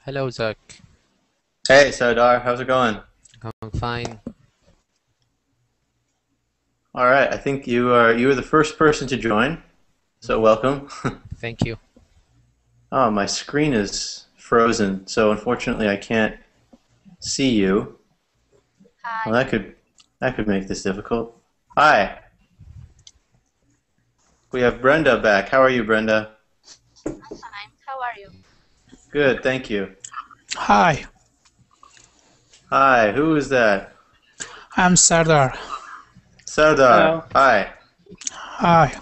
Hello, Zach. Hey, Sardar, how's it going? I'm fine. All right, I think you were the first person to join, so welcome. Thank you. Oh, my screen is frozen, so unfortunately I can't see you. Hi. Well, that could make this difficult. Hi. We have Brenda back. How are you, Brenda? I'm fine. How are you? Good, thank you. Hi, Hi, who is that? I'm Sardar. Sardar. Hello. Hi. Hi,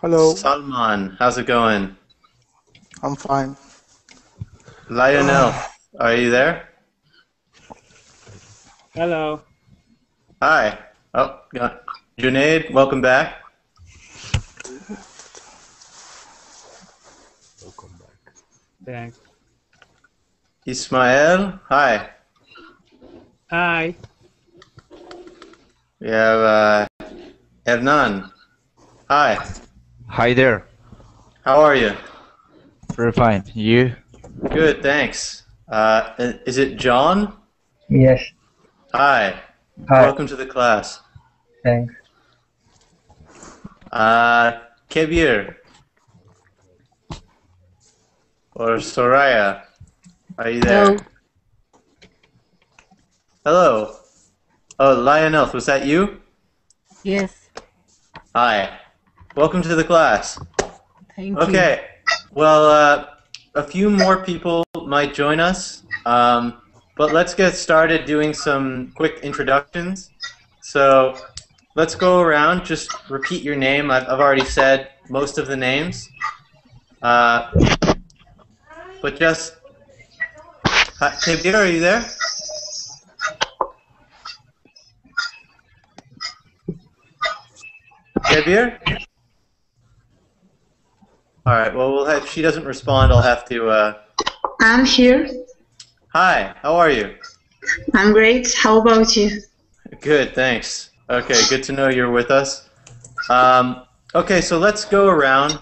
Hello, Salman, how's it going? I'm fine. Lionel, are you there? Hello. Hi. Oh, Junaid, welcome back. Thanks. Ismael, hi. Hi. We have Hernan. Hi. Hi there. How are you? Very fine. You? Good, thanks. Is it John? Yes, Hi. hi, Welcome to the class. thanks. Kebir or Soraya, are you there? Hello. Oh, Lionel, was that you? Yes, Hi. Welcome to the class. thank you. Okay. Well, a few more people might join us, but let's get started doing some quick introductions. So let's go around, just repeat your name. I've already said most of the names. But just... Hi, Kabir, are you there? Kabir? All right, well, if she doesn't respond, I'll have to... I'm here. Hi, how are you? I'm great. How about you? Good, thanks. Okay, good to know you're with us. Okay, so let's go around.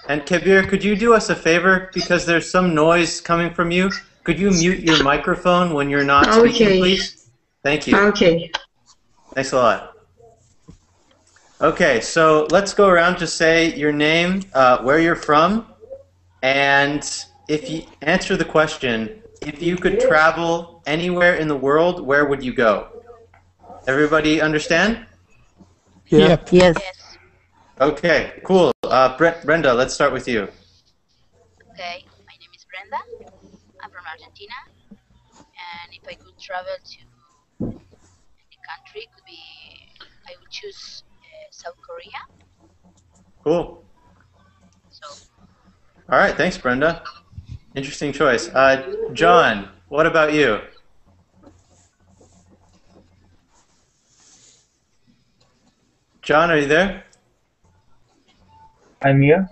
And Kabir, could you do us a favor? Because there's some noise coming from you. Could you mute your microphone when you're not speaking, please? Thank you. Okay. Thanks a lot. Okay, so let's go around to say your name, where you're from, and if you answer the question, if you could travel anywhere in the world, where would you go? Everybody understand? Yep. Yes, Okay, cool. Brenda, let's start with you. Okay, my name is Brenda. I'm from Argentina. And if I could travel to any country, could be I would choose South Korea. Cool. So All right, thanks, Brenda. Interesting choice. John, what about you? John, are you there? I'm here.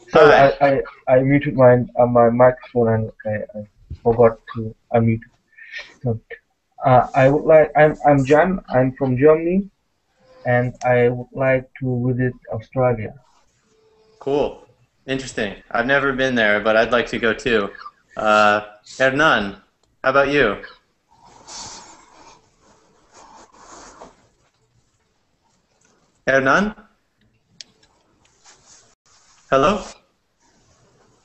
Sorry, Hi. I muted my microphone and I forgot to unmute. So, I would like I'm Jan. I'm from Germany, and I would like to visit Australia. Cool. Interesting. I've never been there, but I'd like to go too. Hernan, how about you? Hernan? Hello?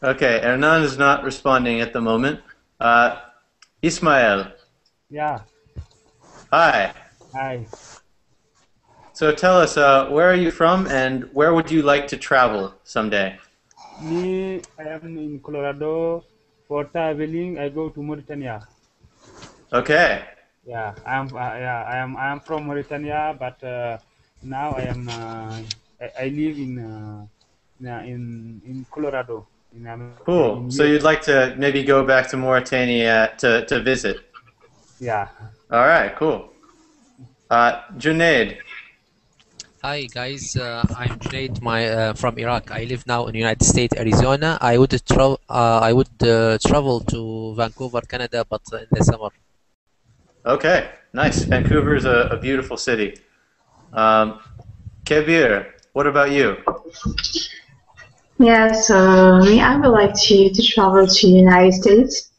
Okay, Hernan is not responding at the moment. Ismael. Yeah. Hi. Hi. So tell us, where are you from and where would you like to travel someday? Me, I am in Colorado. For traveling, I go to Mauritania. Okay. Yeah, I am from Mauritania, but now I live in Colorado, in Cool. So you'd like to maybe go back to Mauritania to visit? Yeah. All right, cool. Junaid. Hi guys, I'm Junaid. From Iraq. I live now in United States, Arizona. I would travel to Vancouver, Canada, but in the summer. Okay, nice. Vancouver is a beautiful city. Kebir, what about you? Yeah, so me, I would like to travel to United States.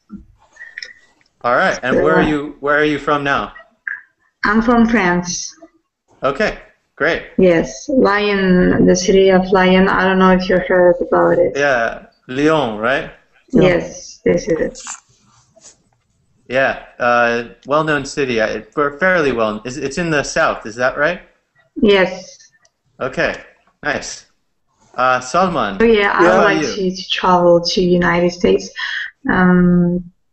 All right, and where are you from now? I'm from France. Okay, great. Yes, Lyon, the city of Lyon. I don't know if you heard about it. Yeah, Lyon, right? Yes, this is it. Yeah, well-known city. Fairly well. It's in the south, is that right? Yes. Okay, nice. Salman. So yeah, I how would about like you? to travel to United States,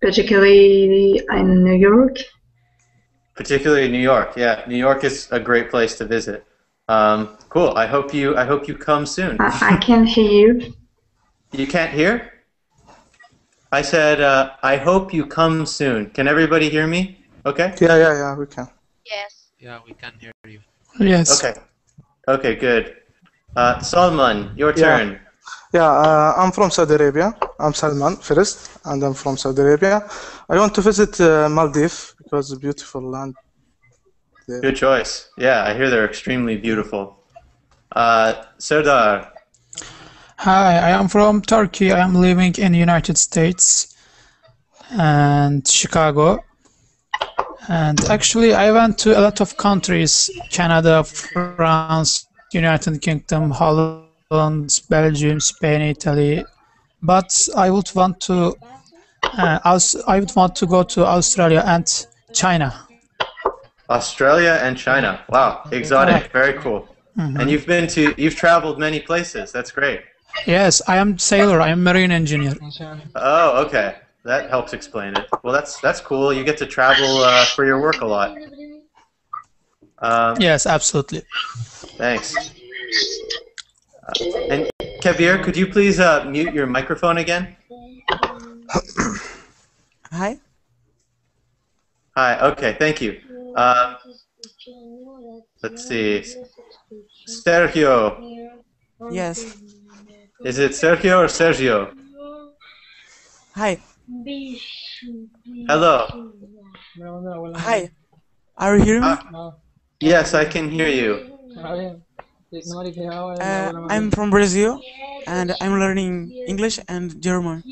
particularly in New York. Particularly New York. Yeah, New York is a great place to visit. Cool. I hope you come soon. I can hear you. You can't hear? I said I hope you come soon. Can everybody hear me? Okay. Yeah, we can. Yes. Yeah, we can hear you. Yes. Okay. Okay, good. Salman, your turn. Yeah, I'm from Saudi Arabia. I'm Salman first, and I'm from Saudi Arabia. I want to visit Maldives because it's a beautiful land. There. Good choice. Yeah, I hear they're extremely beautiful. Serdar. Hi, I am from Turkey. I am living in United States and Chicago. And actually, I went to a lot of countries: Canada, France, United Kingdom, Holland, Belgium, Spain, Italy. But I would want to go to Australia and China. Australia and China. Wow, exotic. Very cool. And you've traveled many places. That's great. Yes, I am sailor. I am marine engineer. Oh, okay. That helps explain it. Well, that's cool. You get to travel for your work a lot. Yes, absolutely. Thanks. And Kabir, could you please mute your microphone again? Hi. Hi. Okay. Thank you. Let's see. Sergio. Yes. Is it Sergio or Sergio? Hi. Hello. Hi. Are you hearing me? Yes, I can hear you. I'm from Brazil, and I'm learning English and German.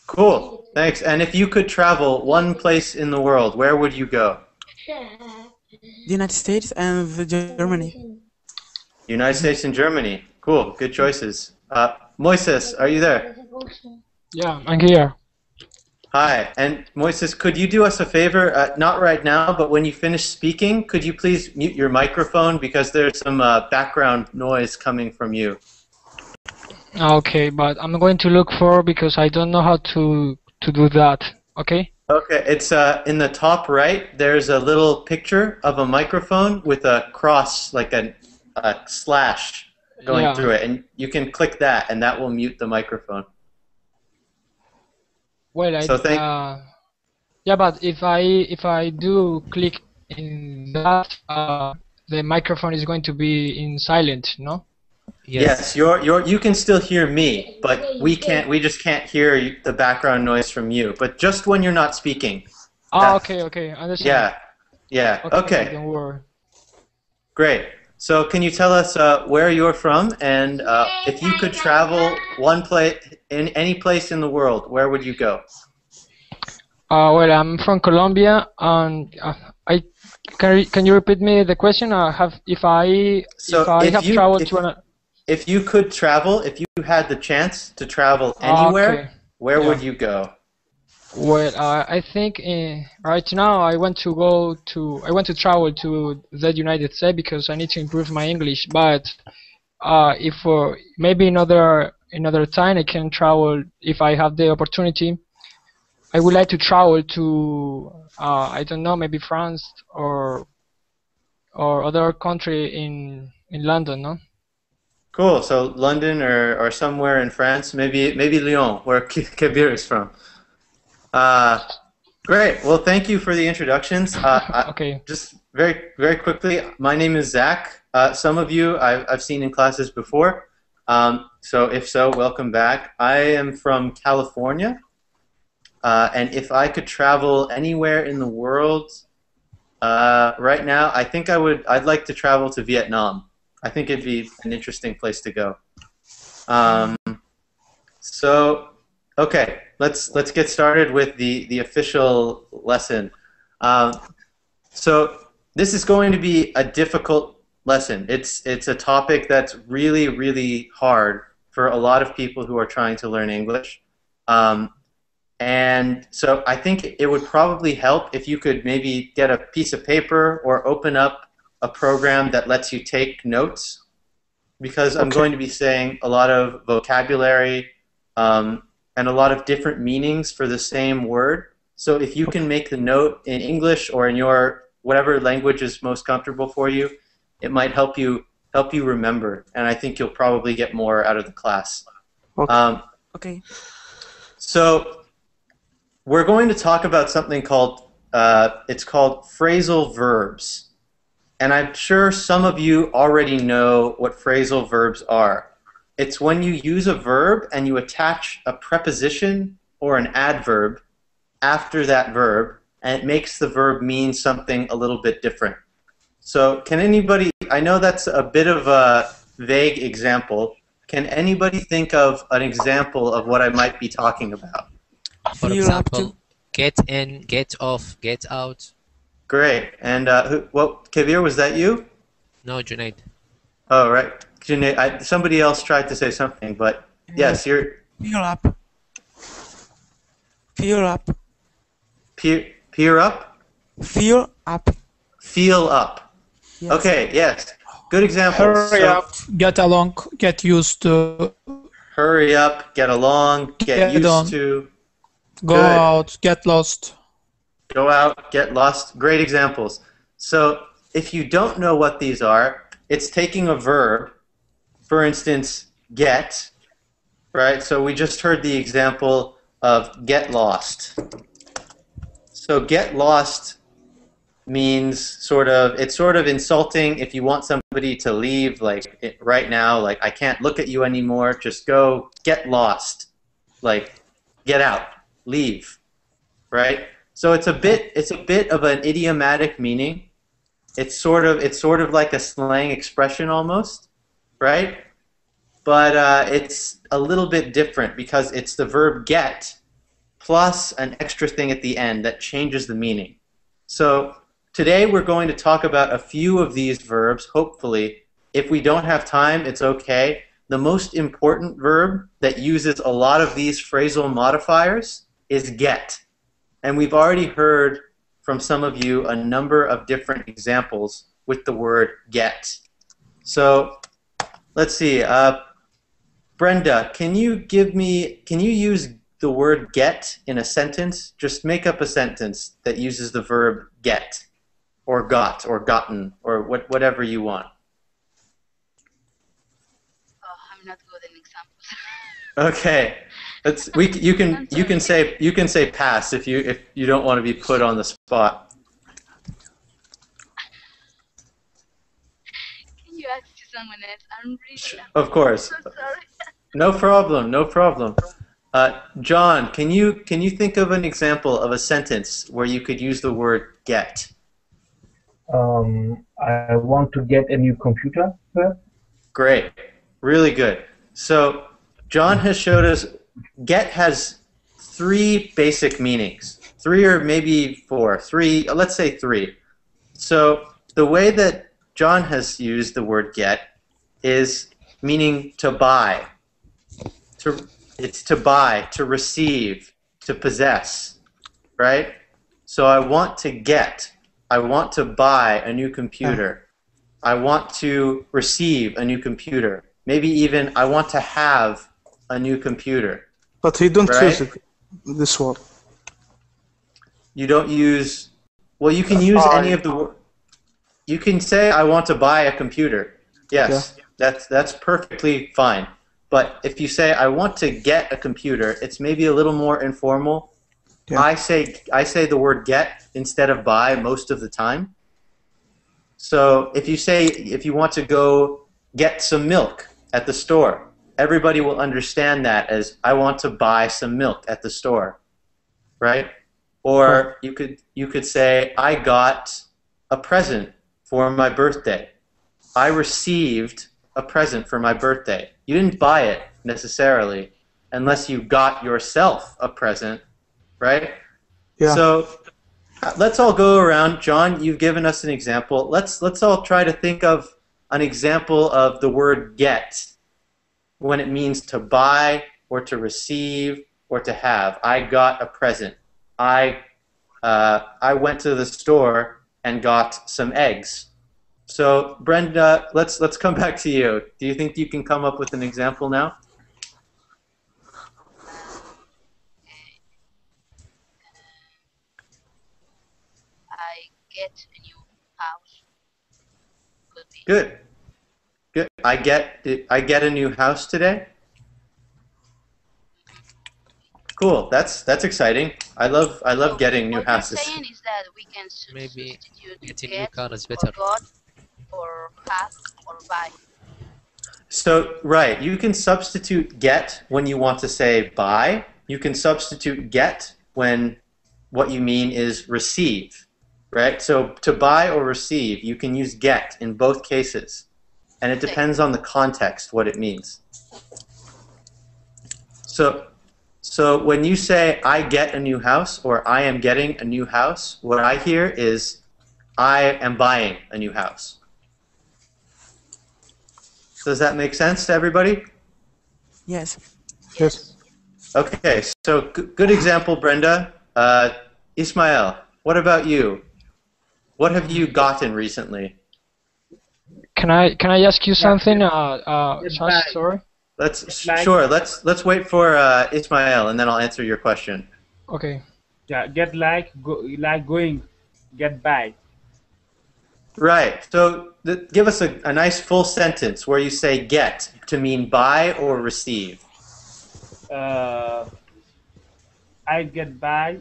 Cool. Thanks. And if you could travel one place in the world, where would you go? The United States and Germany. United States and Germany. Cool. Good choices. Moises, are you there? Yeah, I'm here. Hi. And Moises, could you do us a favor? Not right now, but when you finish speaking, could you please mute your microphone because there's some background noise coming from you. Okay, but I'm going to look for because I don't know how to do that. Okay? Okay, it's in the top right. There's a little picture of a microphone with a cross, like a slash going through it, and you can click that, and that will mute the microphone. Well, yeah, but if I do click in that, the microphone is going to be in silent, no? Yes, you can still hear me, but we can't. We just can't hear the background noise from you. But just when you're not speaking. Oh, okay, understand. Yeah. Okay. Don't worry. Great. So, can you tell us where you're from, and if you could travel one place in any place in the world, where would you go? Well, I'm from Colombia, and can you repeat me the question? If I have traveled to another. If you could travel, if you had the chance to travel anywhere, where would you go? Well, I think right now I want to travel to the United States because I need to improve my English. But if maybe another time I can travel if I have the opportunity. I would like to travel to I don't know, maybe France or other country in London, no? Cool. So London or somewhere in France, maybe Lyon, where Kabir is from. Great. Well, thank you for the introductions. Okay. Just very quickly, my name is Zach. Some of you I've seen in classes before. So if so, welcome back. I am from California. And if I could travel anywhere in the world right now, I think I'd like to travel to Vietnam. I think it'd be an interesting place to go. So, okay, let's get started with the official lesson. So this is going to be a difficult lesson. It's a topic that's really hard for a lot of people who are trying to learn English. And so I think it would probably help if you could maybe get a piece of paper or open up a program that lets you take notes, because I'm going to be saying a lot of vocabulary and a lot of different meanings for the same word. So if you can make the note in English or in your whatever language is most comfortable for you, it might help you remember, and I think you'll probably get more out of the class. Okay. So we're going to talk about something called it's called phrasal verbs. And I'm sure some of you already know what phrasal verbs are. It's when you use a verb and you attach a preposition or an adverb after that verb, and it makes the verb mean something a little bit different. So can anybody, I know that's a bit of a vague example, can anybody think of an example of what I might be talking about? For example, get in, get off, get out. Great. And Kabir, was that you? No, Junaid. Oh, right. Junaid, somebody else tried to say something, but yes, you're... Feel up. Feel up. Peer up? Feel up. Feel up. Yes. Okay, yes. Good example. Hurry up, get along, get used to. Hurry up, get along, get used on. to. Go out, get lost. Go out, get lost. Great examples. So if you don't know what these are, it's taking a verb, for instance, get, right? So we just heard the example of get lost. So get lost means it's sort of insulting if you want somebody to leave, like right now, like I can't look at you anymore, just go get lost. Like get out, leave, right? So it's a bit of an idiomatic meaning. It's sort of like a slang expression almost, right? But it's a little bit different because it's the verb get plus an extra thing at the end that changes the meaning. So today we're going to talk about a few of these verbs, hopefully. If we don't have time, it's okay. The most important verb that uses a lot of these phrasal modifiers is get. And we've already heard from some of you a number of different examples with the word get. So let's see. Brenda, can you use the word get in a sentence? Just make up a sentence that uses the verb get, or got, or gotten, or whatever you want. Oh, I'm not good in examples. Okay. You can say pass if you don't want to be put on the spot. Can you ask someone else? I'm really Of course. I'm so sorry. No problem. No problem. John, can you think of an example of a sentence where you could use the word get? I want to get a new computer, sir. Great. Really good. So John has showed us get has 3 basic meanings. 3 or maybe 4. 3, let's say 3. So the way that John has used the word get is meaning to buy. It's to buy, to receive, to possess, right? So I want to get. I want to buy a new computer. I want to receive a new computer. Maybe even I want to have a new computer. But he don't right? use it, this word. You don't use... Well, you can use any of the... You can say, I want to buy a computer. Yes, that's perfectly fine. But if you say, I want to get a computer, it's maybe a little more informal. Yeah. I say the word get instead of buy most of the time. So if you want to go get some milk at the store, everybody will understand that as I want to buy some milk at the store, right? Or you could say I got a present for my birthday. I received a present for my birthday. You didn't buy it necessarily unless you got yourself a present, right? Yeah. So let's all go around. John, you've given us an example. Let's all try to think of an example of the word get when it means to buy or to receive or to have. I got a present. I went to the store and got some eggs. So Brenda, let's come back to you. Do you think you can come up with an example now? I get a new house. Could be. Good. Good. I get a new house today. Cool. That's exciting. I love getting new houses. What I'm saying is that we can Maybe substitute getting new get car is or better. got or have or buy. So, right, you can substitute get when you want to say buy. You can substitute get when what you mean is receive, right? So to buy or receive, you can use get in both cases. And it depends on the context what it means. So when you say I get a new house or I am getting a new house, what I hear is I am buying a new house. Does that make sense to everybody? Yes. Yes. Okay, so good example, Brenda. Ismail, what about you? What have you gotten recently? Can I ask you something? Sorry. Let's wait for Ismail and then I'll answer your question. Okay. Yeah, get like going, get by. Right. So give us a nice full sentence where you say get to mean buy or receive. I get by.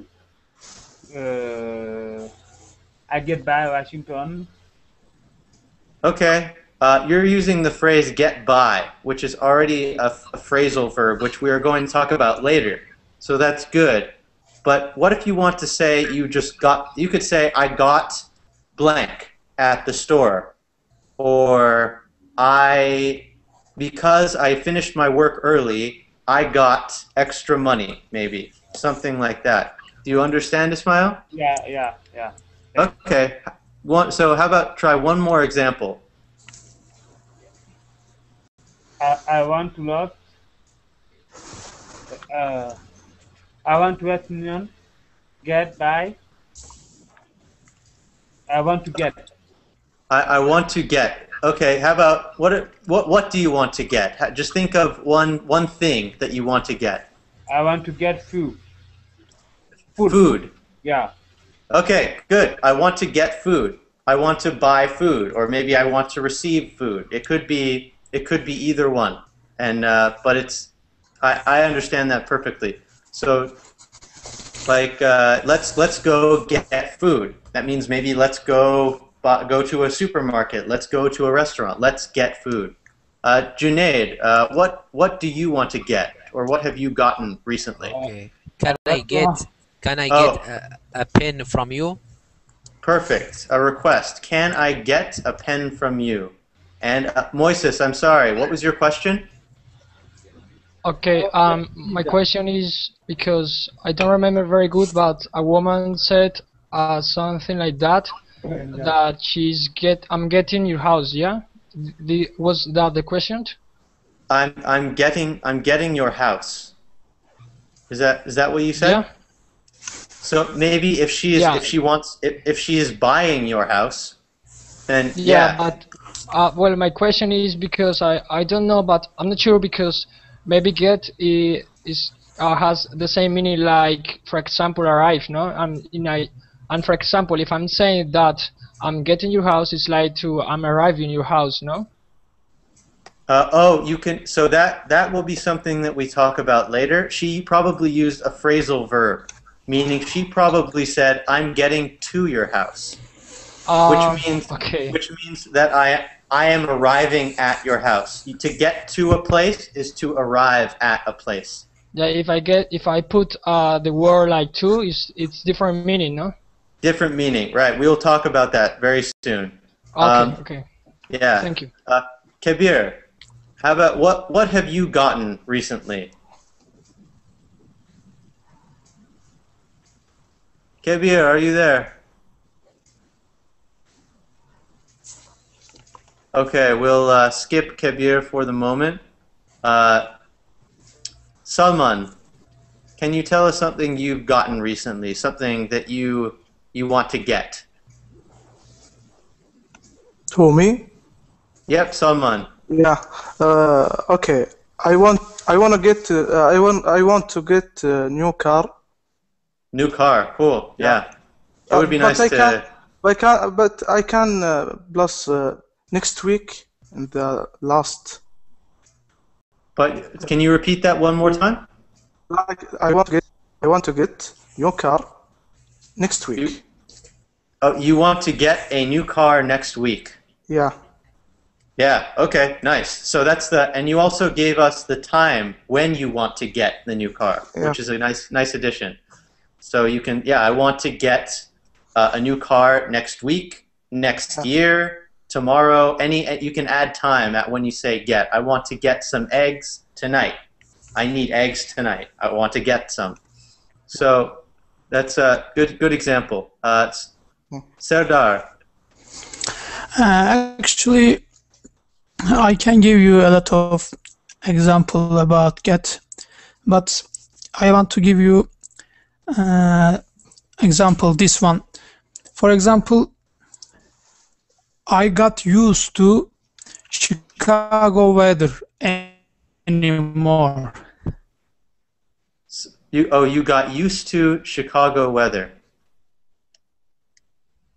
I get by Washington. Okay. You're using the phrase get by, which is already a phrasal verb, which we are going to talk about later. So that's good. But what if you want to say you could say I got blank at the store, or because I finished my work early, I got extra money, maybe. Something like that. Do you understand, Ismail? Yeah. Okay. So how about try one more example? I want to lot. I want to West Union. Get by. I want to get. I want to get. Okay. How about what do you want to get? Just think of one thing that you want to get. I want to get food. Food. Yeah. Okay. Good. I want to get food. I want to buy food, or maybe I want to receive food. It could be either one. And but I understand that perfectly. So like let's go get food. That means maybe let's go to a supermarket. Let's go to a restaurant. Let's get food. Junaid, what do you want to get, or what have you gotten recently? Okay. Can I get a pen from you? Perfect. A request. Can I get a pen from you? And Moises, I'm sorry. What was your question? Okay. My question is because I don't remember very good, but a woman said something like that. That I'm getting your house. Yeah. Was that the question? I'm getting your house. Is that what you said? Yeah. So maybe if she is buying your house, then yeah. But well, my question is because I don't know, but I'm not sure because maybe get has the same meaning like, for example, arrive, no? And for example, if I'm saying that I'm getting your house, it's like I'm arriving your house, no? You can. So that will be something that we talk about later. She probably used a phrasal verb, meaning she probably said, "I'm getting to your house." Okay. which means that I am arriving at your house. To get to a place is to arrive at a place. Yeah, if I put the word like to, it's different meaning, no? Different meaning, right? We will talk about that very soon. Okay. Yeah. Thank you. Kabir, how about what have you gotten recently? Kabir, are you there? Okay, we'll skip Kabir for the moment. Salman, can you tell us something you've gotten recently, something that you want to get? To me? Yep, Salman. Yeah. Okay. I want to get a new car. New car, cool. Yeah. It would be nice to. But I can plus next week and the last. But can you repeat that one more time? Like I want to get your car next week. You want to get a new car next week? Yeah. Yeah. Okay. Nice. So that's and you also gave us the time when you want to get the new car, which is a nice addition. So you can, I want to get a new car next week, next year, tomorrow. You can add time at when you say get. I want to get some eggs tonight. I need eggs tonight. I want to get some. So that's a good example. Serdar. Actually, I can give you a lot of example about get, but I want to give you example this one. For example, I got used to Chicago weather anymore. You got used to Chicago weather.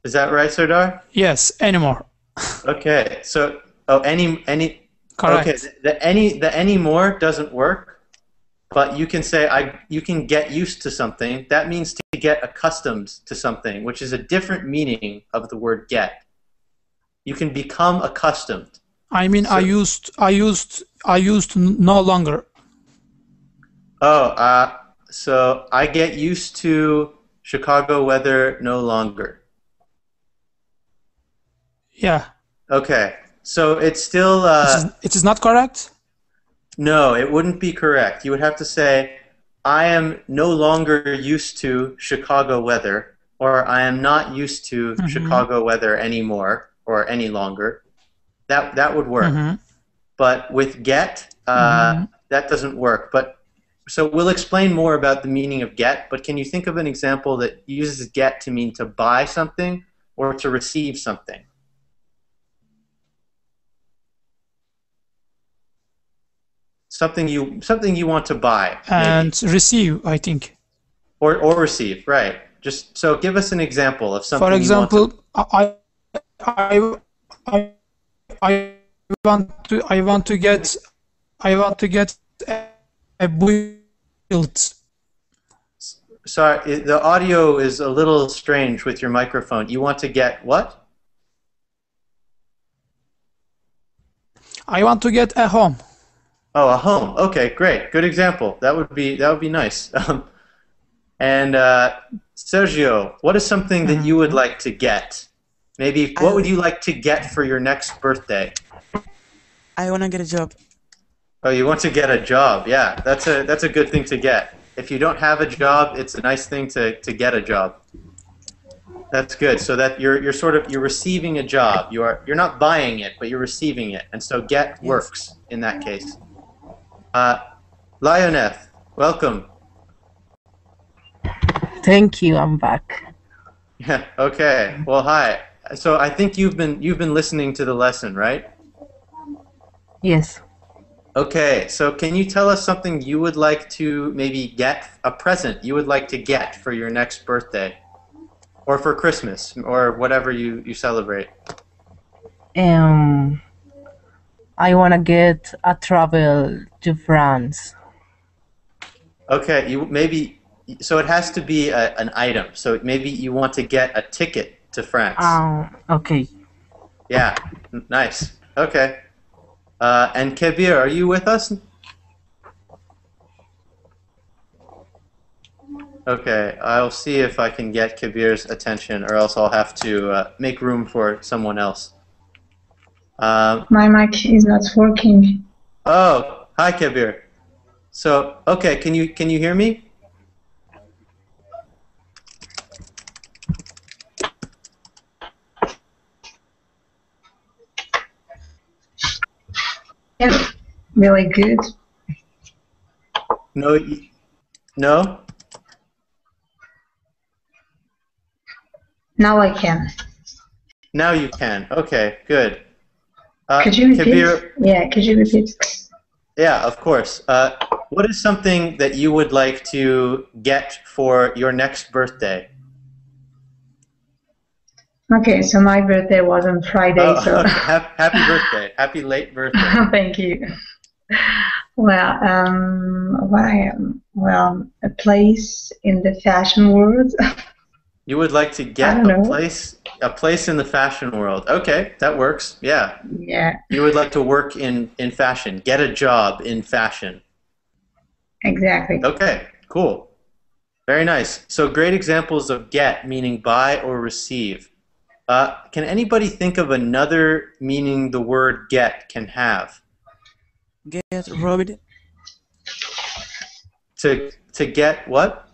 Is that right, Serdar? Yes, anymore. Okay, so any correct. Okay, the anymore doesn't work, but you can say you can get used to something. That means to get accustomed to something, which is a different meaning of the word get. You can become accustomed. I mean, so, I used to no longer. Oh, so I get used to Chicago weather no longer. Yeah. Okay, so it's still. It is not correct? No, it wouldn't be correct. You would have to say, I am no longer used to Chicago weather, or I am not used to Chicago weather anymore, or any longer. That would work. But with get, that doesn't work. But so we'll explain more about the meaning of get, but can you think of an example that uses get to mean to buy something or to receive something? Something you want to buy and maybe. Receive, I think. Or receive, right? Just so give us an example of something. For example, you I want to get a build. Sorry, the audio is a little strange with your microphone. You want to get what? I want to get a home. Oh, a home. Okay, great. Good example. That would be nice. And Sergio, what is something that you would like to get? Maybe what would you like to get for your next birthday? I want to get a job. Oh, you want to get a job? Yeah, that's a good thing to get. If you don't have a job, it's a nice thing to get a job. That's good. So that you're receiving a job. You're not buying it, but you're receiving it, and so get works in that case. Lioneth, welcome. Thank you. I'm back. Yeah. Okay. Well, hi. So I think you've been listening to the lesson, right? Yes. Okay. So can you tell us something you would like to maybe get, a present you would like to get for your next birthday, or for Christmas, or whatever you celebrate? I want to get a travel to France. Okay. So it has to be an item. So maybe you want to get a ticket to France. Okay. Yeah, nice. Okay. And Kebir, are you with us? Okay, I'll see if I can get Kabir's attention, or else I'll have to make room for someone else. My mic is not working. Oh, hi Kabir. So, okay, can you hear me? Yeah, really good. No, no. Now I can. Now you can. Okay, good. Could you repeat? Kabir, Yeah, could you repeat? yeah, of course. What is something that you would like to get for your next birthday? Okay, so my birthday was on Friday, Oh, so okay. Happy birthday. Happy late birthday. thank you. Well, a place in the fashion world. You would like to get a place in the fashion world. Okay, that works. Yeah. Yeah, You would like to work in fashion, get a job in fashion. exactly. Okay, cool. Very nice. So great examples of get, meaning buy or receive. Can anybody think of another meaning the word get can have? Get robbed. To get what?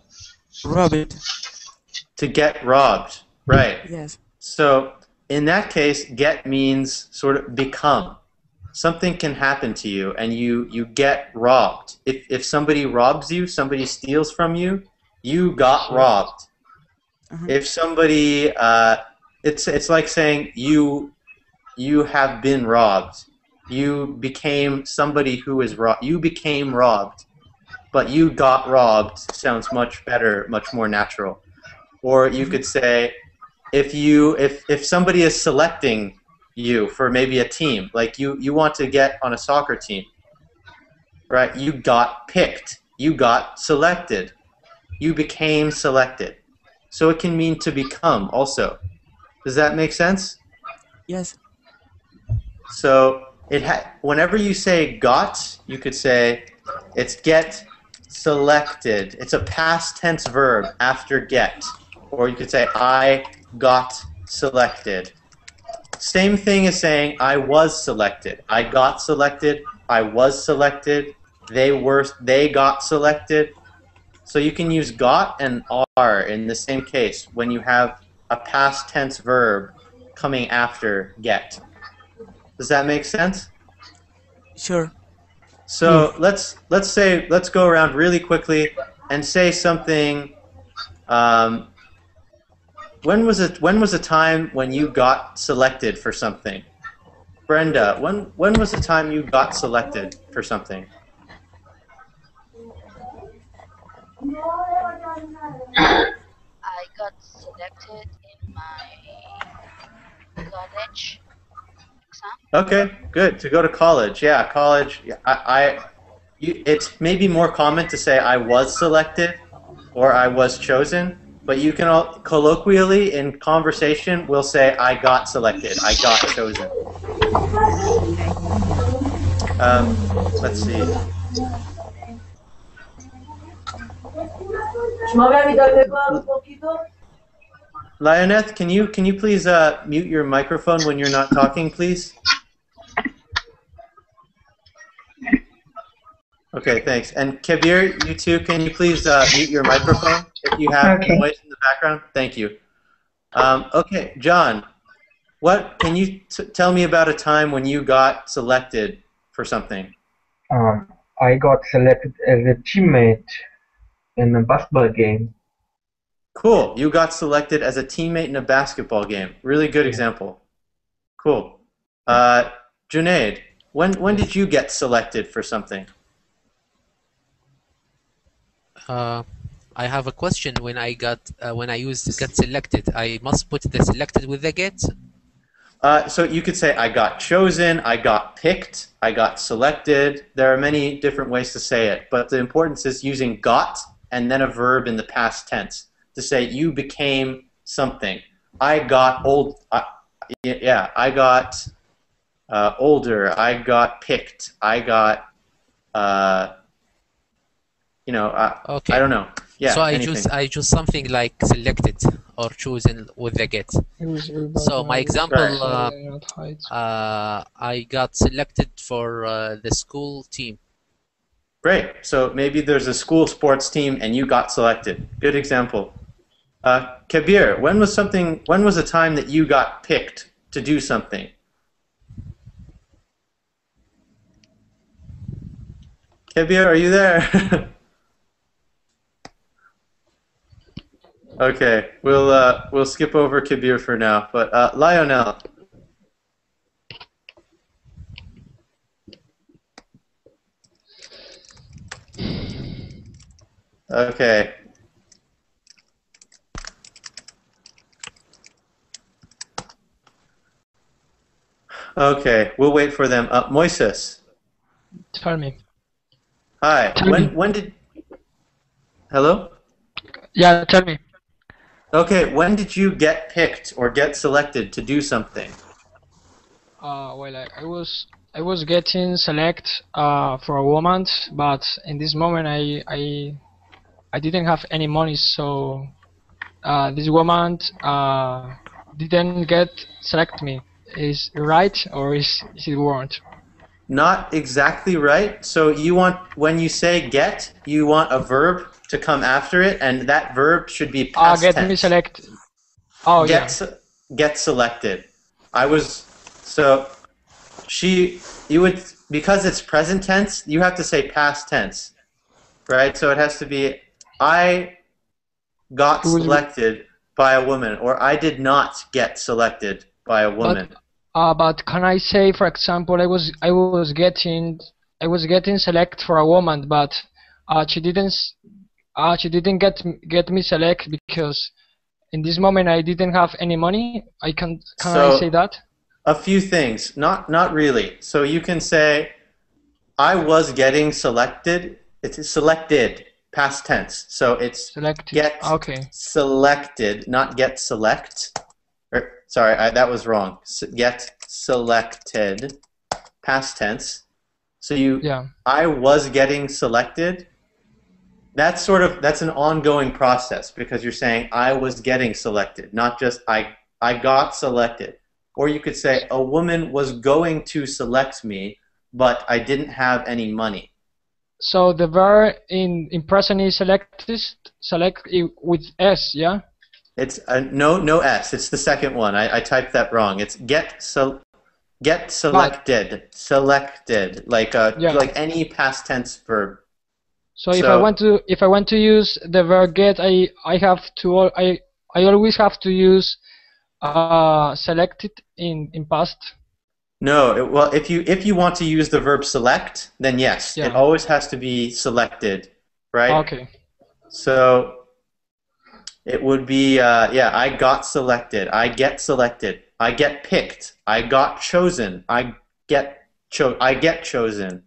Robbed. To get robbed. Right. Yes. So in that case, get means sort of become. Something can happen to you and you get robbed. If somebody robs you, somebody steals from you, you got robbed. If somebody it's like saying you have been robbed. You became somebody who is robbed. You became robbed, but you got robbed sounds much better, much more natural. Or you could say, if somebody is selecting you for maybe a team, like you want to get on a soccer team, right? You got picked. You got selected. You became selected. So it can mean to become also. Does that make sense? Yes. So whenever you say got, you could say it's get selected. It's a past tense verb after get. Or you could say I got selected. Same thing as saying I was selected. I got selected. I was selected. They got selected. So you can use got and are in the same case when you have a past tense verb coming after get. Does that make sense? Sure. So let's go around really quickly and say something. When was a time when you got selected for something? Brenda, when was the time you got selected for something? I got selected in my college exam. Okay, good. To go to college, yeah, college. It's maybe more common to say I was selected or I was chosen, but you can colloquially in conversation we'll say I got selected, I got chosen. Let's see. Lioneth, can you please mute your microphone when you're not talking, please? Okay, thanks. And Kabir, you too, can you please mute your microphone if you have noise in the background? Thank you. Okay, John, what can you tell me about a time when you got selected for something? I got selected as a teammate in a basketball game. Cool. You got selected as a teammate in a basketball game. Really good example. Cool. Junaid, when did you get selected for something? I have a question. When I use get selected, I must put the selected with the get. So you could say I got chosen, I got picked, I got selected. There are many different ways to say it, but the importance is using got and then a verb in the past tense to say you became something. I got old. Yeah, I got older. I got picked. I got. Okay. I don't know. Yeah. So Anything. I choose something like selected or chosen with the get. So my example, I got selected for the school team. Great. So maybe there's a school sports team and you got selected. Good example. Kabir, when was a time that you got picked to do something? Kabir, are you there? Okay, we'll skip over Kabir for now. But Lionel. Okay. Okay, we'll wait for them. Moises. Tell me. Hi. When did? Hello? Yeah, tell me. Okay, when did you get picked or get selected to do something? Well, I was getting select for a woman, but in this moment I didn't have any money, so this woman didn't get select me. Is it right or is it wrong? Not exactly right. So you want, when you say get, you want a verb to come after it, and that verb should be past get tense. me select. Oh, Get selected. You would, because it's present tense, you have to say past tense, right? So it has to be, I got selected by a woman, or I did not get selected by a woman. But can I say, for example, I was getting select for a woman, but she didn't get me select because in this moment I didn't have any money. Can I say that? A few things, not really. So you can say, I was getting selected. It's selected, past tense. So it's get selected, not get select. Sorry, that was wrong. Get selected, past tense. So I was getting selected. That's an ongoing process because you're saying I was getting selected, not just I got selected. Or you could say a woman was going to select me, but I didn't have any money. So the verb in present is select with S, yeah? It's no S. It's the second one. I typed that wrong. It's get selected, like any past tense verb. So if I want to use the verb get, I always have to use selected in past. No, well, if you want to use the verb select, then yes, it always has to be selected, right? Okay. So it would be I got selected, I get selected, I get picked, I got chosen, I get chosen.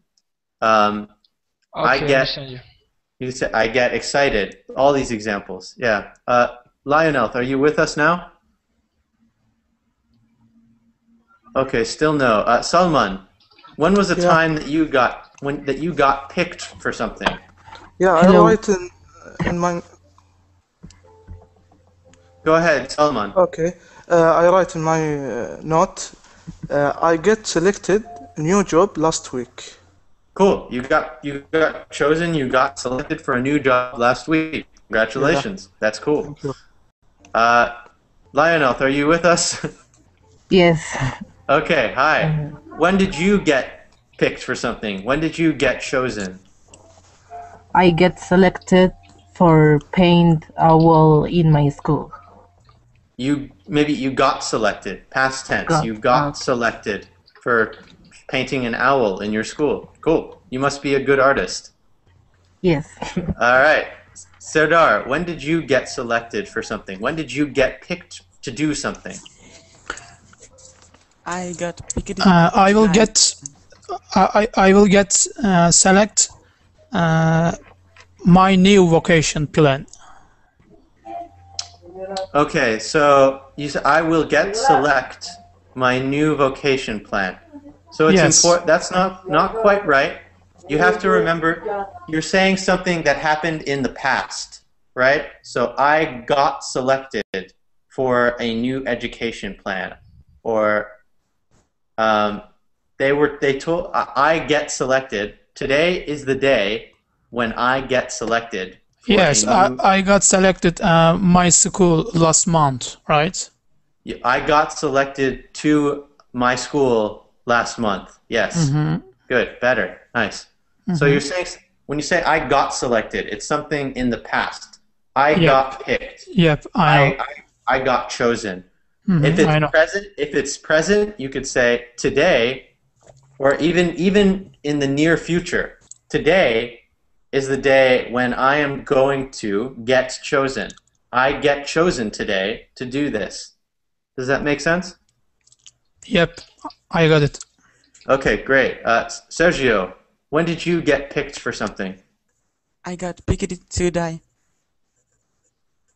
Okay, You say I get excited. All these examples. Yeah. Lionel, are you with us now? Okay, still no. Salman, when was the time that you got picked for something? Yeah, I write in my. Go ahead, Salman. Okay, I write in my note. I get selected new job last week. Cool. You got chosen. You got selected for a new job last week. Congratulations. Yeah. That's cool. Thank you. Lionel, are you with us? Yes. Okay. Hi. When did you get picked for something? When did you get chosen? I get selected for paint a wall in my school. Maybe you got selected. Past tense. You got selected for painting an owl in your school. Cool. You must be a good artist. Yes. All right. Serdar, when did you get selected for something? When did you get picked to do something? I got picked. I will get select my new vocation plan. Okay, so You said I will get select my new vocation plan. So it's Yes. important. That's not quite right. You have to remember you're saying something that happened in the past, right? So I got selected for a new education plan, or they told I get selected. Today is the day when I get selected. For Yes, a new, I got selected my school last month, right? I got selected to my school last month. Yes. Mm-hmm. Good. Better. Nice. So you're saying when you say I got selected, it's something in the past. I got picked. Yep, I know. I got chosen. Mhm, If it's present, you could say today, or even in the near future. Today is the day when I am going to get chosen. I get chosen today to do this. Does that make sense? Yep, I got it. Okay, great. Sergio, when did you get picked for something? I got picked today.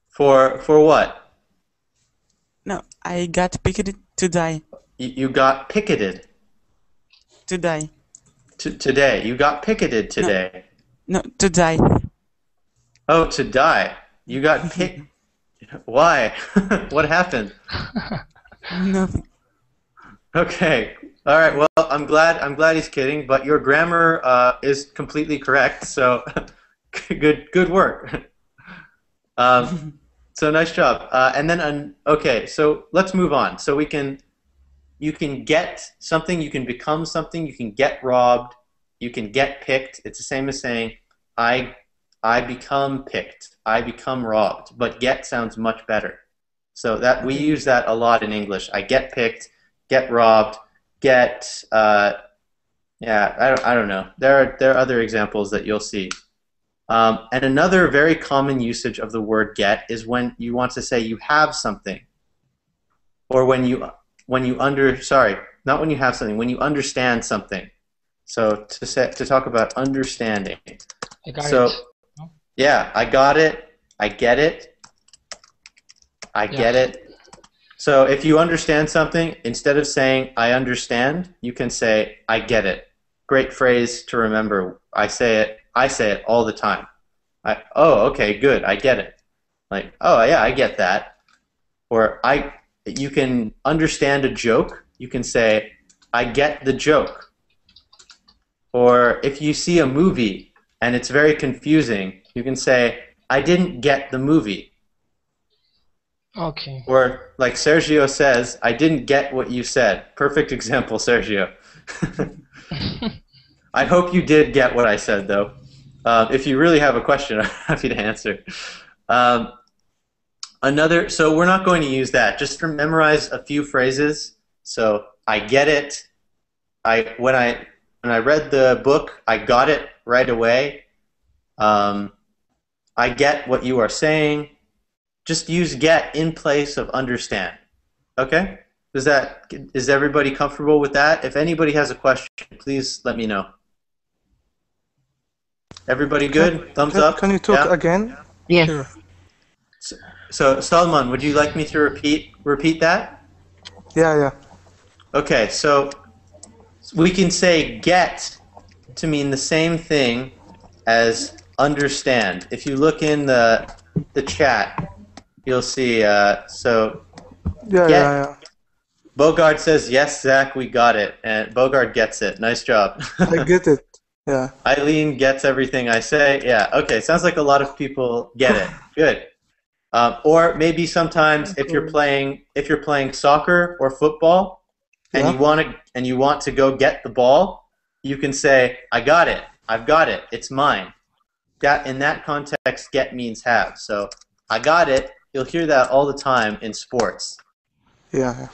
For what? No, I got picked today. You got picketed Today. today. You got picketed today. No, today. Oh, to die. You got picked. Why? What happened? Nothing. Okay. All right. Well, I'm glad he's kidding, but your grammar is completely correct. So good work. So nice job. And then okay. So let's move on. So you can get something, you can become something, you can get robbed, you can get picked. It's the same as saying I become picked, I become robbed. But get sounds much better. So that we use that a lot in English. I get picked, get robbed, get yeah, I don't know. There are other examples that you'll see. And another very common usage of the word get is when you want to say you have something, or when you not when you have something, when you understand something. So to talk about understanding. I got it. Yeah, I got it, I get it, I get it. So if you understand something, instead of saying I understand, you can say I get it. Great phrase to remember. I say it all the time. Oh, okay, good, I get it. Like, oh yeah, I get that. Or you can understand a joke, you can say I get the joke. Or if you see a movie and it's very confusing, you can say I didn't get the movie. Okay. Or like Sergio says, I didn't get what you said. Perfect example, Sergio. I hope you did get what I said, though. If you really have a question, I'm happy to answer. So we're not going to use that. Just memorize a few phrases. So I get it. When I read the book, I got it right away. I get what you are saying. Just use get in place of understand. Okay? Is everybody comfortable with that? If anybody has a question, please let me know. Everybody good? Thumbs up? Can you talk again? Yes. Sure. So Salman, would you like me to repeat that? Yeah. Okay, so we can say get to mean the same thing as understand. If you look in the chat, you'll see. Yeah. Bogart says, yes, Zach, we got it. And Bogart gets it. Nice job. I get it. Yeah. Eileen gets everything I say. Yeah, okay. Sounds like a lot of people get it. Good. Or maybe sometimes if you're playing soccer or football and you want to go get the ball, you can say, I got it. I've got it. It's mine. That in that context, get means have. So I got it. You'll hear that all the time in sports. Yeah.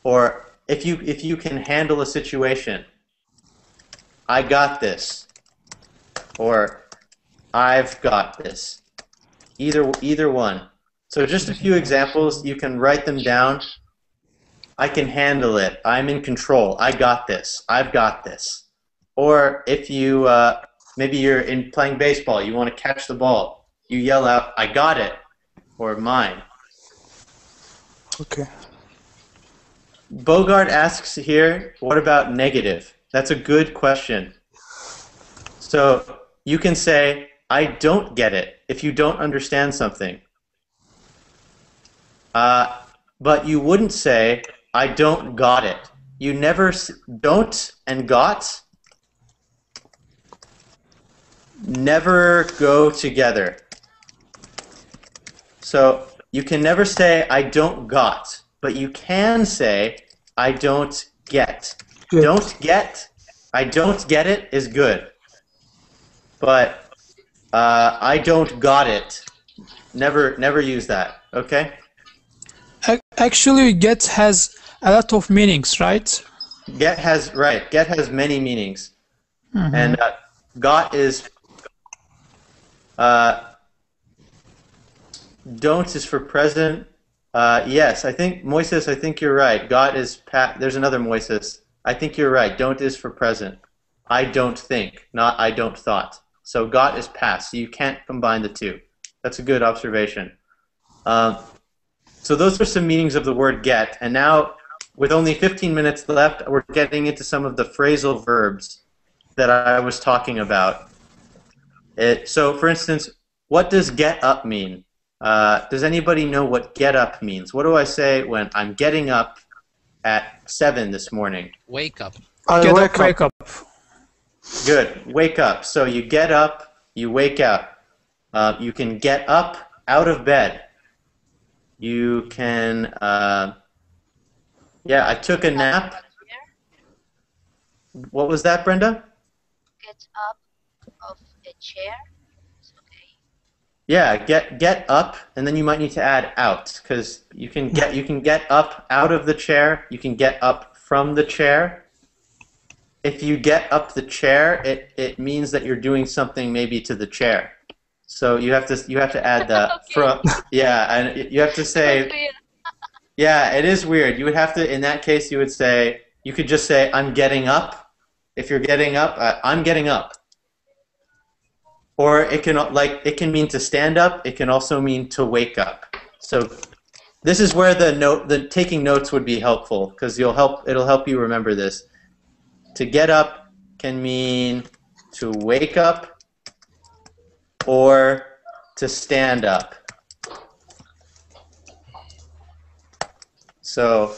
Or if you can handle a situation, I got this, or I've got this. Either one. So just a few examples. You can write them down. I can handle it. I'm in control. I got this. I've got this. Or if you maybe you're playing baseball, you want to catch the ball, you yell out, I got it, or mine. Okay. Bogart asks here, what about negative? That's a good question. So you can say, I don't get it if you don't understand something. But you wouldn't say, I don't got it. You never, don't and got never go together. So you can never say, I don't got, but you can say, I don't get. Good. Don't get, I don't get it is good. But I don't got it, never use that, okay? Actually, get has a lot of meanings, right? Get has many meanings. Mhm. And got is don't is for present. Yes, I think Moises, I think you're right. Got is past. There's another Moises. I think you're right. Don't is for present. I don't think, not I don't thought. So got is past. So you can't combine the two. That's a good observation. So those are some meanings of the word get. And now, with only 15 minutes left, we're getting into some of the phrasal verbs that I was talking about. So, for instance, what does get up mean? Does anybody know what get up means? What do I say when I'm getting up at 7 this morning? Wake up. Wake up. Good. Wake up. So you get up, you wake up. You can get up out of bed. You can, yeah, I took a nap. What was that, Brenda? Get up of a chair. Yeah, get up, and then you might need to add out, because you can get up out of the chair. You can get up from the chair. If you get up the chair, it means that you're doing something maybe to the chair. So you have to add the Okay. from. Yeah, and you have to say. Yeah, it is weird. You would have to, in that case, you would say, you could just say, I'm getting up. If you're getting up, I'm getting up. Or it can mean to stand up. It can also mean to wake up. So this is where the taking notes would be helpful, because it'll help you remember this. To get up can mean to wake up or to stand up. So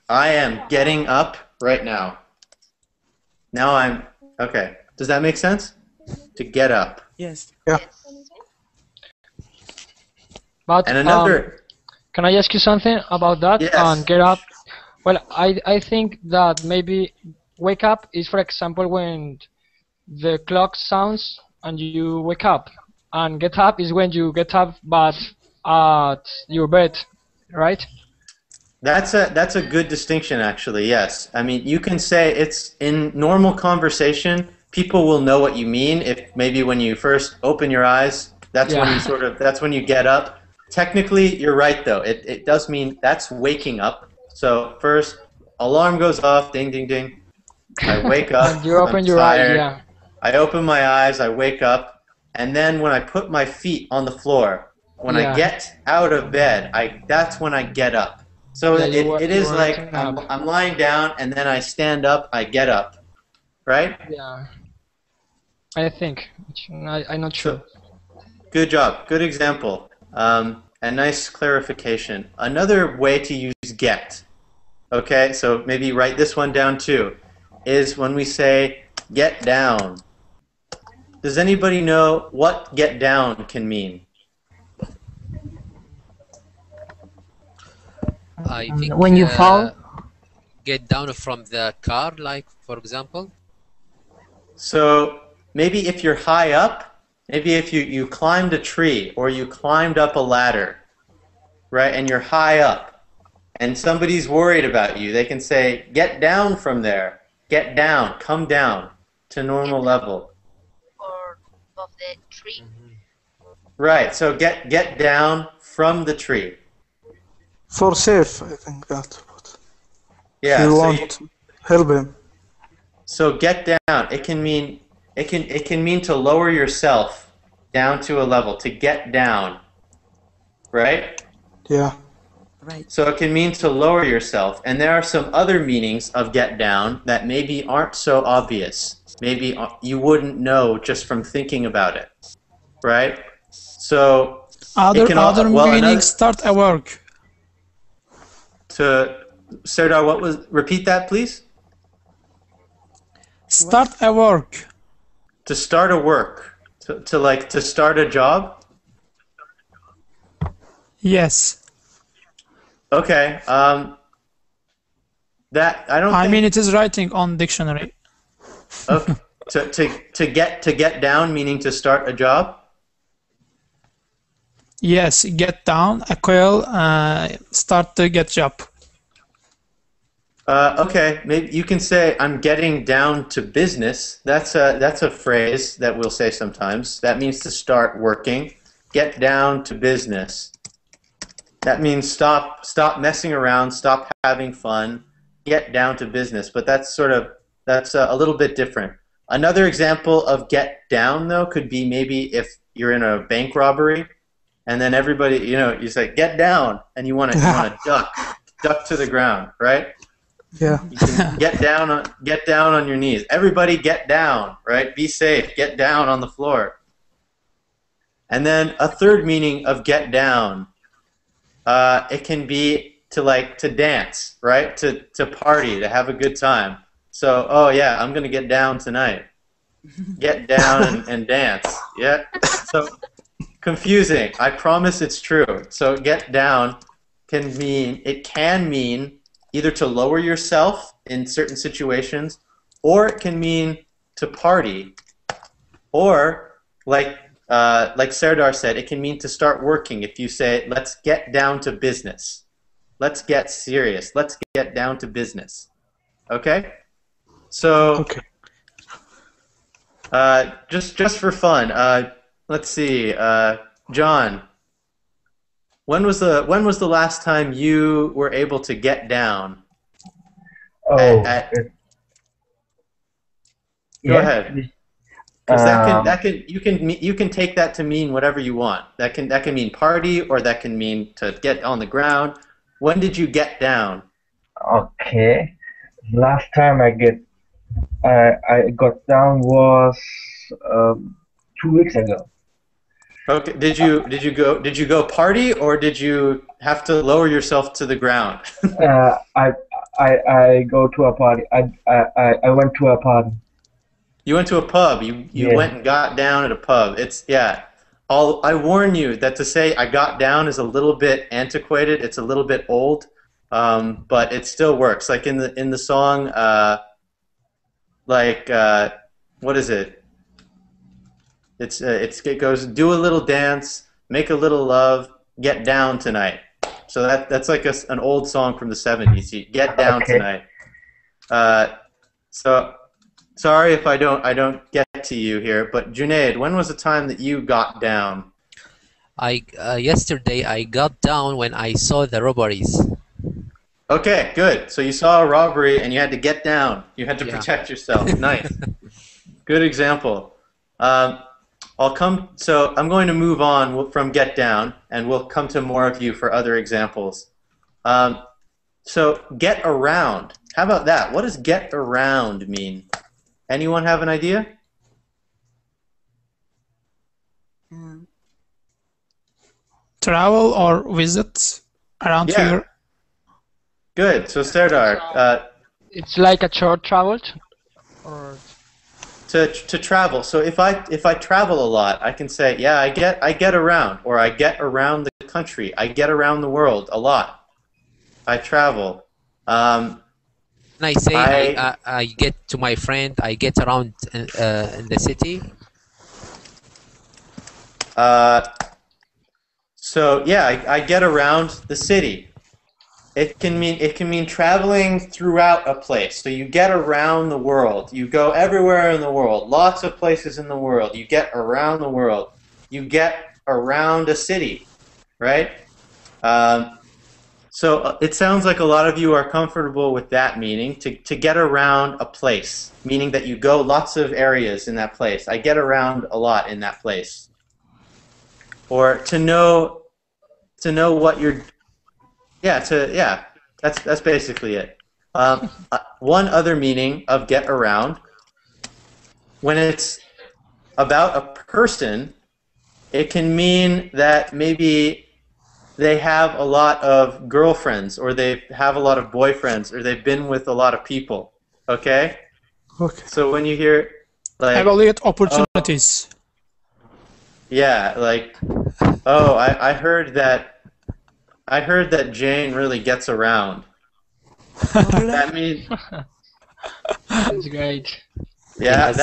I am getting up right now. Now okay. Does that make sense? To get up. Yes. Yeah. But And another. can I ask you something about that? Yes. And get up. Well, I think that maybe wake up is, for example, when the clock sounds and you wake up, and get up is when you get up but at your bed, right? That's a good distinction, actually. Yes, I mean you can say it's in normal conversation. People will know what you mean if maybe when you first open your eyes, that's when you that's when you get up. Technically, you're right though. It does mean that's waking up. So first, alarm goes off, ding ding ding. I wake up. And you open I'm your eyes, tired. yeah. I open my eyes. I wake up, and then when I put my feet on the floor, when I get out of bed, that's when I get up. So Yeah, it is you like waking up. I'm lying down and then I stand up, I get up, right? Yeah. I think. I'm not sure. Good job, good example, and nice clarification. Another way to use get, okay, so maybe write this one down too, is when we say get down. Does anybody know what get down can mean? I think When you fall? get down from the car, like for example. So maybe if you're high up, maybe if you climbed a tree or you climbed up a ladder, right, and you're high up, and somebody's worried about you, they can say, get down from there, get down, come down to normal level. Or of the tree. Right, so get down from the tree. For safe, I think that. Yeah, You so want help him. So get down. It can mean to lower yourself down to a level, to get down. Right? Yeah. Right. So it can mean to lower yourself. And there are some other meanings of get down that maybe aren't so obvious. Maybe you wouldn't know just from thinking about it, right? So Other it can other well, meaning start a work. Serdar, repeat that please? Start a work. To start a work. To start a job? Yes. Okay. That I don't. I mean, it is writing on dictionary. Okay. to get down meaning to start a job. Yes, get down, acquire, start to get job. Okay, maybe you can say I'm getting down to business. That's a phrase that we'll say sometimes. That means to start working. Get down to business. That means stop messing around, stop having fun, get down to business. But that's a little bit different. Another example of get down though could be maybe if you're in a bank robbery, and then everybody, you say get down, and you want to duck to the ground, right? Yeah. You can get down on your knees. Everybody get down, right? Be safe. Get down on the floor. And then a third meaning of get down. It can be to dance, right? To party, to have a good time. So, oh yeah, I'm gonna get down tonight. Get down and dance. Yeah. So confusing. I promise it's true. So get down can mean either to lower yourself in certain situations, or it can mean to party, or like Serdar said, it can mean to start working. If you say, let's get down to business. Let's get serious. Let's get down to business. Okay? So, okay. Just for fun, let's see, John, when was the last time you were able to get down? Oh, Go ahead. Because you can take that to mean whatever you want. That can mean party, or that can mean to get on the ground. When did you get down? Okay. Last time I got down was 2 weeks ago. Okay. Did you go party, or did you have to lower yourself to the ground? I go to a party. I went to a party. You went to a pub. You went and got down at a pub. I warn you that to say I got down is a little bit antiquated. It's a little bit old, but it still works. Like in the song, what is it? It goes, do a little dance, make a little love, get down tonight. So that's like an old song from the 70s. You get down tonight. So sorry if I don't get to you here, but Junaid, when was the time that you got down? Yesterday I got down when I saw the robberies. Okay, good. So you saw a robbery and you had to get down. You had to protect yourself. Nice. Good example. So I'm going to move on from get down, and we'll come to more of you for other examples. So get around. How about that? What does get around mean? Anyone have an idea? Travel or visit around here. Good. So Serdar, it's like a short travel, or to travel. So if I travel a lot, I can say, yeah, I get around, or I get around the country. I get around the world a lot. I travel. When I say I get to my friend, I get around in the city. So yeah, I get around the city. It can mean traveling throughout a place. So you get around the world. You go everywhere in the world. Lots of places in the world. You get around the world. You get around a city, right? So it sounds like a lot of you are comfortable with that meaning, to get around a place, meaning that you go lots of areas in that place. I get around a lot in that place. Or to know what you're yeah. That's basically it. One other meaning of get around, when it's about a person, it can mean that maybe they have a lot of girlfriends, or they have a lot of boyfriends, or they've been with a lot of people. Okay? Okay. So when you hear like Evaluate opportunities. yeah, like oh, I heard that Jane really gets around. That means That's great. yeah, Yes.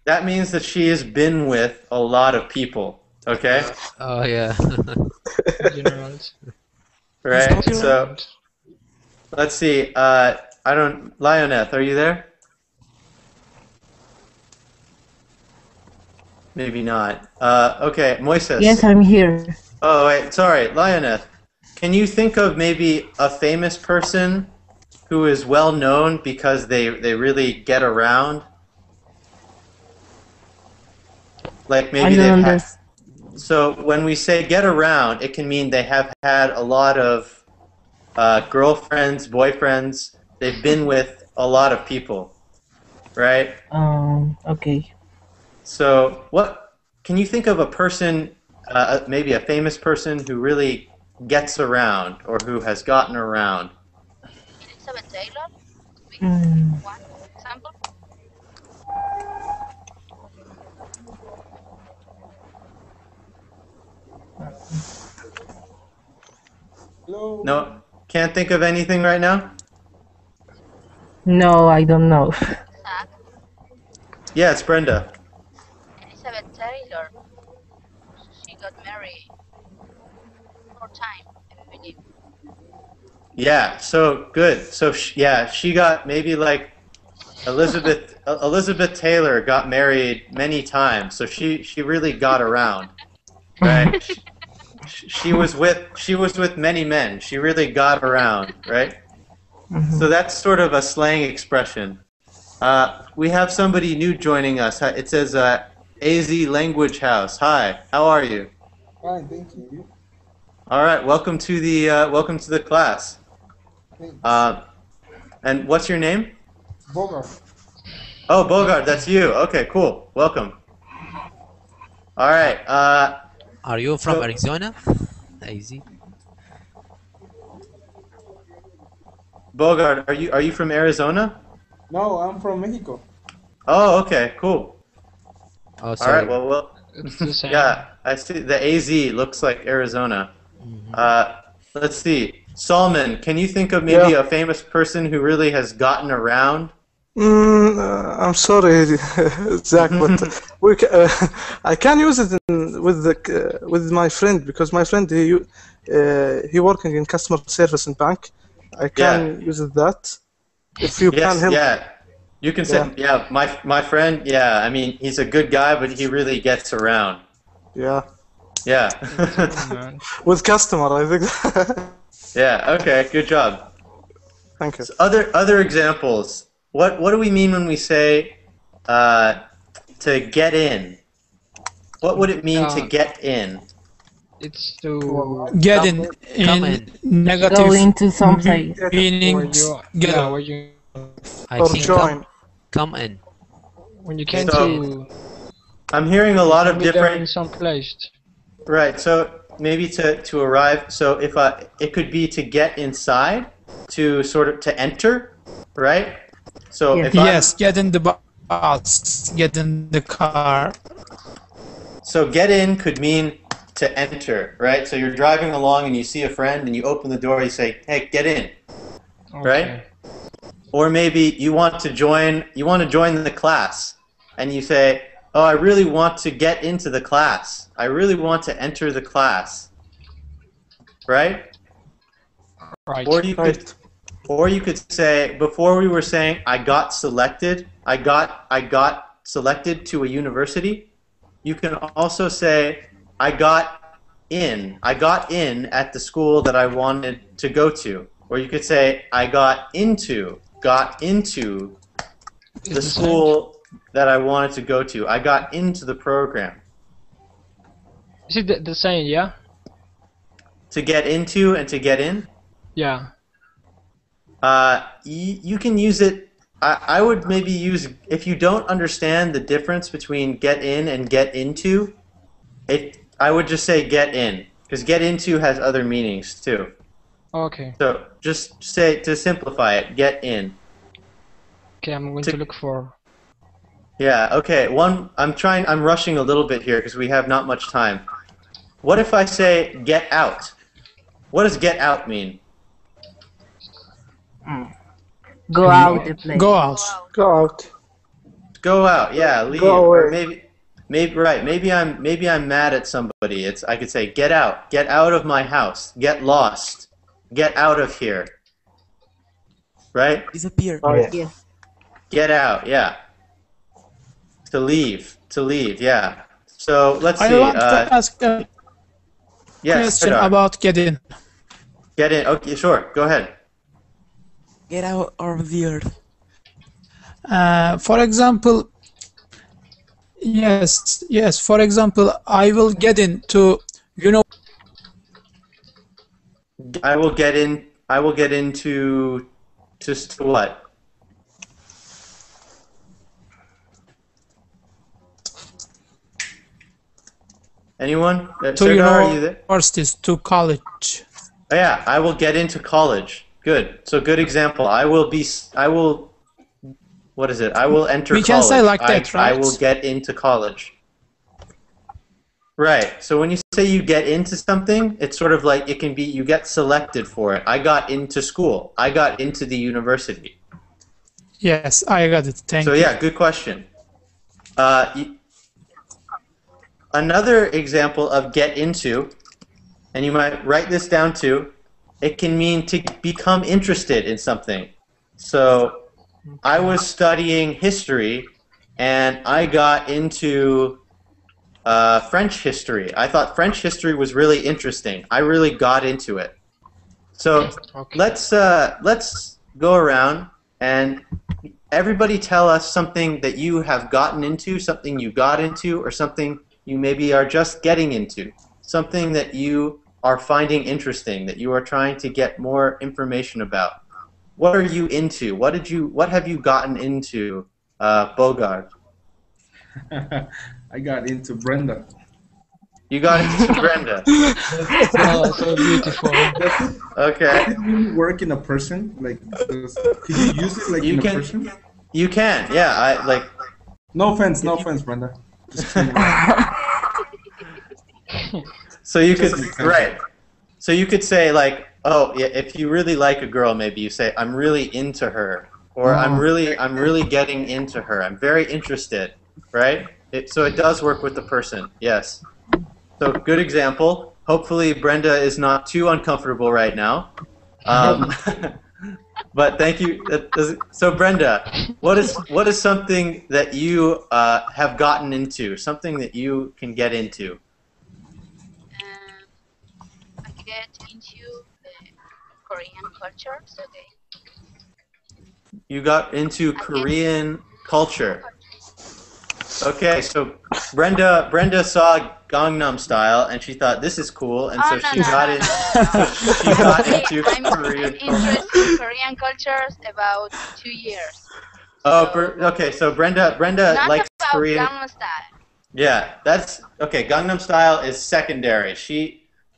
that means that she has been with a lot of people. Okay? Oh yeah. Generals. Right? So let's see. Lioneth, are you there? Maybe not. Okay, Moises. Yes, I'm here. Oh, wait, sorry, Lioneth. Can you think of maybe a famous person who is well known because they really get around? Like maybe I don't they've had. understand. So when we say get around, it can mean they have had a lot of girlfriends, boyfriends. They've been with a lot of people, right? Okay. So what can you think of a person, maybe a famous person who really gets around or who has gotten around? Elizabeth Taylor could be Mm. one example. Hello. No, can't think of anything right now? No, I don't know. Zach, Yeah, it's Brenda. Elizabeth Taylor. She got married 4 times, I believe. Yeah, so good. So she got maybe like Elizabeth Taylor got married many times. So she really got around, right? She was with many men. She really got around, right? So that's sort of a slang expression. We have somebody new joining us. It says AZ Language House. Hi, how are you? Fine, thank you. All right, welcome to the class. Thanks. And what's your name? Bogart. Oh, Bogart, that's you. Okay, cool. Welcome. All right. Are you from So- Arizona? Easy. Bogart, are you from Arizona? No, I'm from Mexico. Oh, okay, cool. Oh, All sorry. right. Well, It's the same. yeah, I see the AZ looks like Arizona. Let's see. Salman, can you think of maybe a famous person who really has gotten around? I'm sorry, Zach, but I can use it with my friend, because my friend he working in customer service in bank. I can use that. If you can help. Yeah. You can say, yeah, my friend, yeah, I mean, he's a good guy, but he really gets around. Yeah. Yeah. With customer, I think. Yeah, okay, good job. Thank you. So other examples. What do we mean when we say to get in? What would it mean to get in? It's to Get in Come in. negative Go into some place. meanings. Get yeah, in. where you I Or think join. come in. when you came So, to I'm hearing a lot of be there in different. some place. Right. So maybe to arrive. So if it could be to get inside, to sort of to enter, right? So if Yes, get in the bus, get in the car. So get in could mean to enter, right? So you're driving along and you see a friend and you open the door. You say, "Hey, get in," right? Or maybe you want to join the class, and you say, "Oh, I really want to get into the class. I really want to enter the class," right? Right. Or you could say, before we were saying I got selected, I got selected to a university. You can also say I got in at the school that I wanted to go to. Or you could say I got into the school that I wanted to go to. I got into the program. Is it the same? Yeah. To get into and to get in? Yeah. You can use it. I would maybe use, if you don't understand the difference between get in and get into, I would just say get in, because get into has other meanings too. Okay. So just say, to simplify it, get in. Okay, I'm going to look for. Yeah, okay. I'm rushing a little bit here because we have not much time. What if I say get out? What does get out mean? Go out the place. Go out. Go out. Go out, yeah, leave. Go away. Or maybe I'm mad at somebody. I could say get out of my house, get lost, get out of here. Right? Disappear. Oh, yeah. Yes. Get out, yeah. To leave, yeah. So let's see. I want to ask a yes, question Sardar. about getting. Get in. Okay, sure. Go ahead. Get out of the earth. For example, yes. For example, I will get into, I will get into to what? Anyone? to Sardar, are you there? universities, to college. Oh, yeah, I will get into college. Good. So good example. I will. What is it? I will enter We college. can say like that, I right? will get into college. Right. So when you say you get into something, it's sort of like it can be you get selected for it. I got into school. I got into the university. Yes, I got it. Thank So you. yeah, good question. Another example of get into, and you might write this down too, it can mean to become interested in something. So I was studying history and I got into French history. I thought French history was really interesting. I really got into it. So let's go around and everybody tell us something that you have gotten into, something you got into, or something you maybe are just getting into, something that you are finding interesting, that you are trying to get more information about. What are you into? What have you gotten into, Bogart? I got into Brenda. You got into Brenda. Oh, so beautiful. Okay. Does it really work in a person? Like, could you use it like You in can- a person? You can, yeah. No offense, Brenda. So you could, right. So you could say like, oh, yeah, if you really like a girl, maybe you say, I'm really into her, or I'm really getting into her. I'm very interested, right? So it does work with the person, yes. So good example. Hopefully Brenda is not too uncomfortable right now. But thank you. So Brenda, what is something that you have gotten into? Something that you can get into? I get into Korean culture. Okay. You got into Korean culture. Okay, so Brenda saw Gangnam Style and she thought this is cool, and so she got into Korean I'm interested in Korean cultures about 2 years. Oh, okay. So Brenda Not likes about Korean. Gangnam Style. Yeah, that's okay. Gangnam Style is secondary.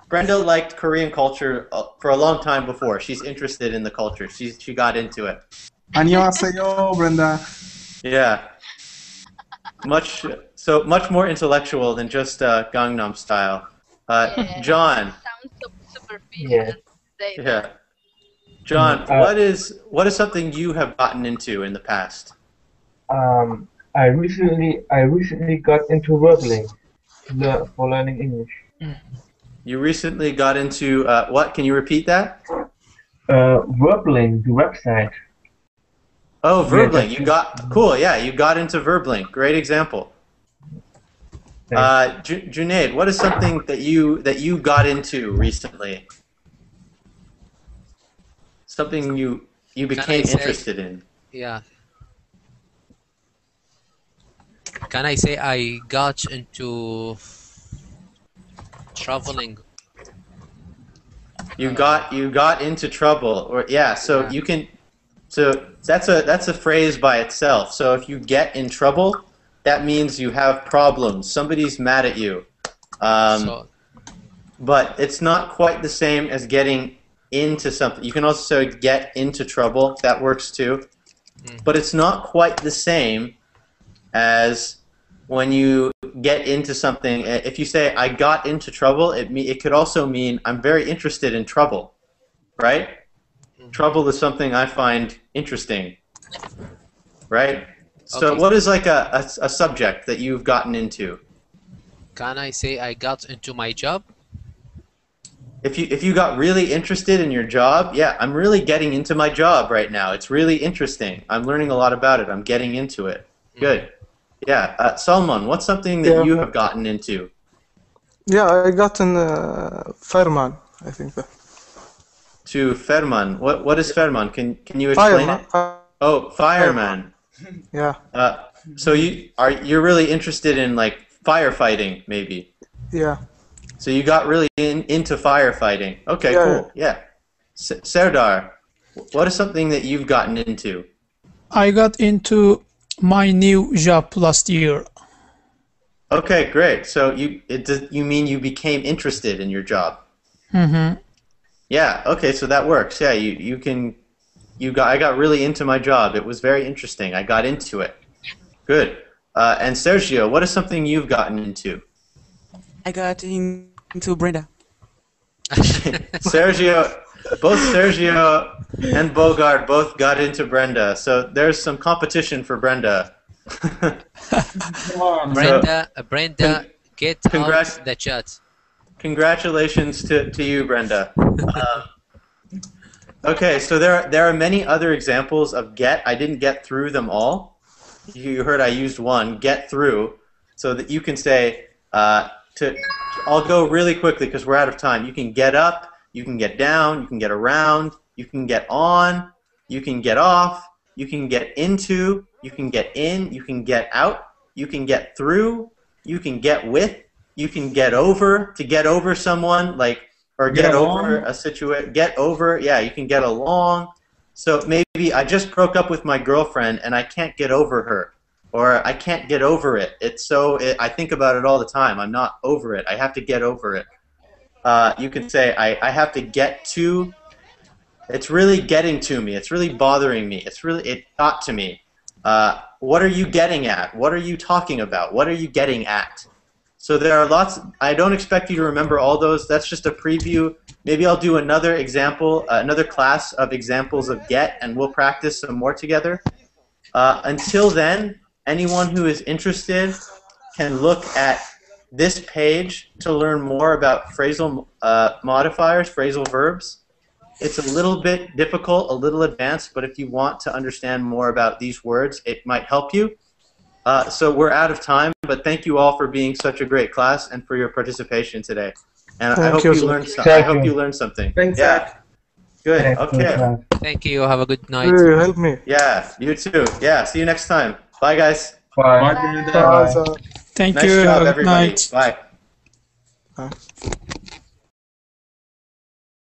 Brenda liked Korean culture for a long time before. She's interested in the culture. She got into it. 안녕하세요, Brenda. Yeah. Much more intellectual than just Gangnam Style. John. Sounds so superficial. Yeah. Yeah. John, what is something you have gotten into in the past? I recently got into verbling for learning English. You recently got into what? Can you repeat that? Verbling, the website. Oh, verbling. You got cool. Yeah, you got into verbling. Great example. Junaid, what is something that you got into recently? Something you became interested in. Yeah. Can I say I got into traveling You got into trouble, or yeah. So Yeah. you can. So that's a phrase by itself. So if you get in trouble, that means you have problems. Somebody's mad at you. So But it's not quite the same as getting into something. You can also get into trouble. That works too. But it's not quite the same as when you get into something. If you say, I got into trouble, it could also mean I'm very interested in trouble, right? Trouble is something I find interesting, right? So Okay. what is like a subject that you've gotten into? can I say I got into my job? If you got really interested in your job, yeah, I'm really getting into my job right now. It's really interesting. I'm learning a lot about it. I'm getting into it. Good. Yeah, Salman, what's something that you have gotten into? Yeah, I got in fireman, I think. To Ferman. What is Ferman? Can you explain it? Oh, fireman. Yeah. So you're really interested in like firefighting, maybe. Yeah. So you got really into firefighting. Okay, Yeah. cool. Yeah. Serdar, what is something that you've gotten into? I got into my new job last year. Okay, great. So you mean you became interested in your job? Mm-hmm. Yeah. Okay, so that works. Yeah, I got really into my job. It was very interesting. I got into it. Good. And Sergio, what is something you've gotten into? I got into Brenda. Both Sergio and Bogart both got into Brenda. So there's some competition for Brenda. Brenda, get out the chat. Congratulations to you, Brenda. Okay, so there are many other examples of get. I didn't get through them all. You heard I used one, get through, so that you can say I'll go really quickly because we're out of time. You can get up, you can get down, you can get around, you can get on, you can get off, you can get into, you can get in, you can get out, you can get through, you can get with, you can get over, to get over someone, like, or get over a situation, get over, yeah, you can get along. So maybe I just broke up with my girlfriend and I can't get over her, or I can't get over it. I think about it all the time. I'm not over it. I have to get over it. You can say, I have to get to, it's really getting to me. It's really bothering me. It got to me. What are you getting at? What are you talking about? What are you getting at? So there are lots. I don't expect you to remember all those. That's just a preview. Maybe I'll do another example, another class of examples of get, and we'll practice some more together. Until then, anyone who is interested can look at this page to learn more about phrasal modifiers, phrasal verbs. It's a little bit difficult, a little advanced, but if you want to understand more about these words, it might help you. So we're out of time, but thank you all for being such a great class and for your participation today. And I hope you learned something. I hope you learned something. Thanks, yeah. Zach. Good. Okay. Thank you. Have a good night. Hey, help me. Yeah. You too. Yeah. See you next time. Bye, guys. Bye. Bye, Brenda. Bye. Thank Nice you. job, Have a good everybody. night. Bye. Bye.